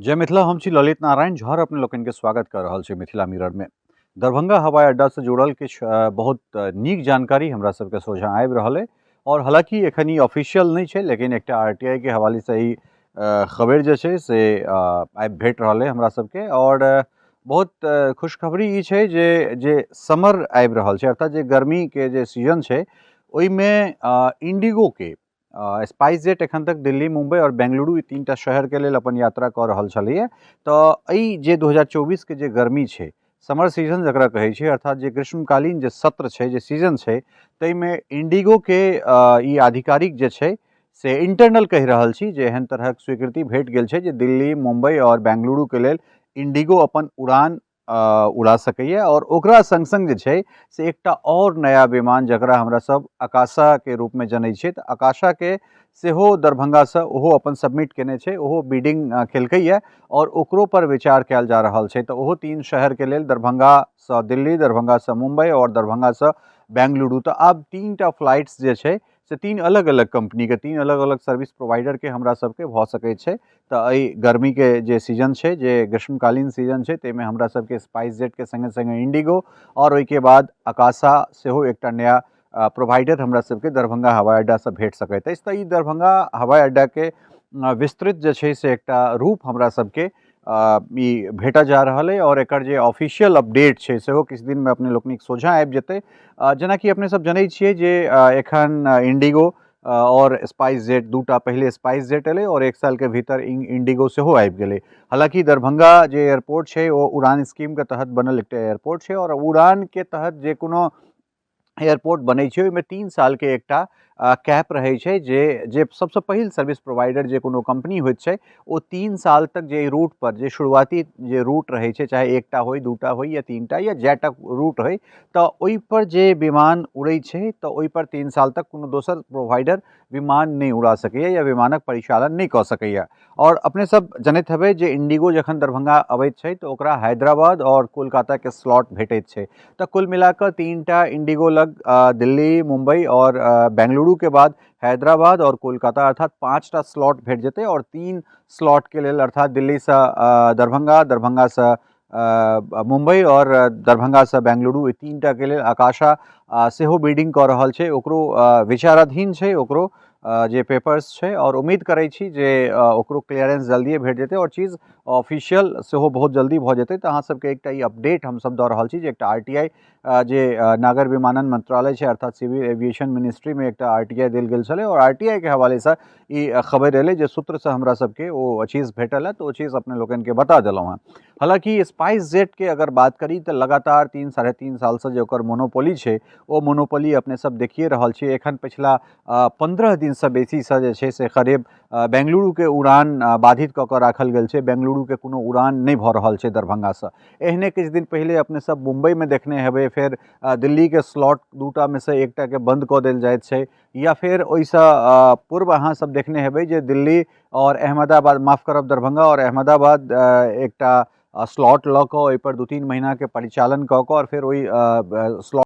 जय मिथिला, हम छी ललित नारायण झा अपने लोकनि के स्वागत कर रहल छी मिथिला मिरर में। दरभंगा हवाई अड्डा से जुड़ल किछु बहुत नीक जानकारी हमरा सबके सोझा आबि रहल अइ और हालांकि एखन ई ऑफिशियल नहीं छै, लेकिन एकटा आरटीआई के हवाले से ई खबर जे छै से आबि भेट रहल अइ हमरा सबके। और बहुत खुशखबरी ई छै जे समर आबि रहल छै, अर्थात जे गर्मी के जे सीजन छै ओहिमे इंडिगो के स्पाइस जेट एखन तक दिल्ली, मुंबई और बेंगलुरु ई तीनटा शहर के लेल अपन यात्रा कऽ रहल छलैए। तऽ ई जे 2024 के जे गर्मी छै, समर सीजन जकरा कहै छै, अर्थात जे ग्रीष्मकालीन जे सत्र छै, जे सीजन छै, ताहिमे इंडिगो के ई आधिकारिक जे छै से इंटरनल कहि रहल छी जे एहन तरहक स्वीकृति भेट गेल छै जे दिल्ली, मुंबई और बेंगलुरु के लेल इंडिगो अपन उड़ान उड़ा सकैए। और ओकरा संग संग जे छै से एकटा और नया विमान जकरा हमरा सब आकाशा के रूप में जनै छियै, तऽ आकाशा के सेहो दरभंगा से ओहो अपन सबमिट केने छै, ओहो बिडिंग केलकैए और ओकरो पर विचार कयल जा रहल छै। तऽ ओहो तीन शहर के लेल, दरभंगा से दिल्ली, दरभंगा से मुंबई और दरभंगा से बेंगलुरु, तऽ आब तीनटा फ्लाइट्स जे छै से तीन अलग अलग कंपनी के, तीन अलग अलग सर्विस प्रोवाइडर के हमरा सबके भऽ सकै छै। तऽ एहि गर्मी के जे सीजन छै, जे ग्रीष्मकालीन सीजन छै, ताहिमे हमरा सबके स्पाइस जेट के संगे संगे इंडिगो और ओहिके बाद आकाशा सेहो एकटा नया प्रोवाइडर हमरा सबके दरभंगा हवाई अड्डा से भेट सकैत अछि। तऽ ई दरभंगा हवाई अड्डा के विस्तृत जे छै से एकटा रूप हमरा सबके ई भेटऽ जा रहल अइ और एकर जे ऑफिशियल अपडेट छै सेहो किछु दिन में अपने लोकनिक सोझा आबि जेतै। जेना कि अपने सब जनै छियै जे एखन इंडिगो और स्पाइस जेट दूटा, पहले स्पाइस जेट एलै और एक साल के भीतर इंडिगो सेहो आबि गेलै। हालांकि दरभंगा जे एयरपोर्ट छै ओ उड़ान स्कीम के तहत बनल एकटा एयरपोर्ट छै और उड़ान के तहत जे कोनो एयरपोर्ट बनै छै ओहिमे 3 साल के एकटा कैप रहै छै, जे सबसे पहिल सर्विस प्रोवाइडर जे कोनो कंपनी होइत छै ओ 3 साल तक जे रूट पर, जे शुरुआती जे रूट रहै छै, चाहे एकटा होय, दूटा होय या तीनटा या जैटा रूट होय, तऽ ओहि पर जे विमान उड़ै छै तऽ ओहि पर 3 साल तक कोनो दोसर प्रोवाइडर विमान नहीं उड़ा सकैए या विमानक परिचालन नहीं कऽ सकैए। और अपने सब जनैत हेबै जे इंडिगो जखन दरभंगा अबैत छै तऽ ओकरा हैदराबाद और कोलकाता के स्लॉट भेटैत छै। तऽ कुल मिलाकर तीनटा इंडिगो लग दिल्ली, मुंबई और बेंगलुरु के बाद हैदराबाद और कोलकाता, अर्थात 5टा स्लॉट भेट जेतै। और 3 स्लॉट के लेल, अर्थात दिल्ली से दरभंगा, दरभंगा से मुंबई और दरभंगा से बेंगलुरु, ई तीनटा के लेल आकाशा सेहो बिडिंग कऽ रहल छै। ओकरो विचाराधीन छै, ओकरो जे पेपर्स छै, और उम्मीद करै छी जे ओकरो क्लियरेंस जल्दिए भेट जेतै और चीज ऑफिशियल सेहो बहुत जल्दी भऽ जेतै। तऽ अहाँ सबके एकटा ई अपडेट हमसब दऽ रहल छी जे एकटा आरटीआई जे नागर विमानन मंत्रालय छै, अर्थात सिविल एविएशन मिनिस्ट्री में एकटा आरटीआई देल गेल छलै और आरटीआई के हवाले से ई खबर एलै जे सूत्र से हमरा सबके ओ चीज भेटल है, तो ओ चीज अपने लोगन के बता देलहुँ हैं। हालांकि स्पाइस जेट के अगर बात करी तऽ लगातार 3 साढ़े 3 साल से जे ओकर मोनोपोली छै, ओ मोनोपोली अपने सब देखिए रहल छियै। एखन पिछला 15 दिन से बेसी से जे छै से करीब बेंगलुरु के उड़ान बाधित कऽ कऽ राखल गेल छै। बेंगलुरु के कोनो उड़ान नहीं भऽ रहल छै दरभंगा से। एहने किछु दिन पहिले अपने सब मुंबई में देखने हेबै, फेर दिल्ली के स्लॉट दूटा में से एकटा के बंद कऽ देल जाइत छै, या फिर ओहिसँ पूर्व अहाँ सब देखने हेबै जे दिल्ली और अहमदाबाद, माफ करब, दरभंगा और अहमदाबाद एकटा स्लॉट लऽ कऽ ओहि पर 2-3 महीना के परिचालन कऽ कऽ और फिर ओहि स्लॉट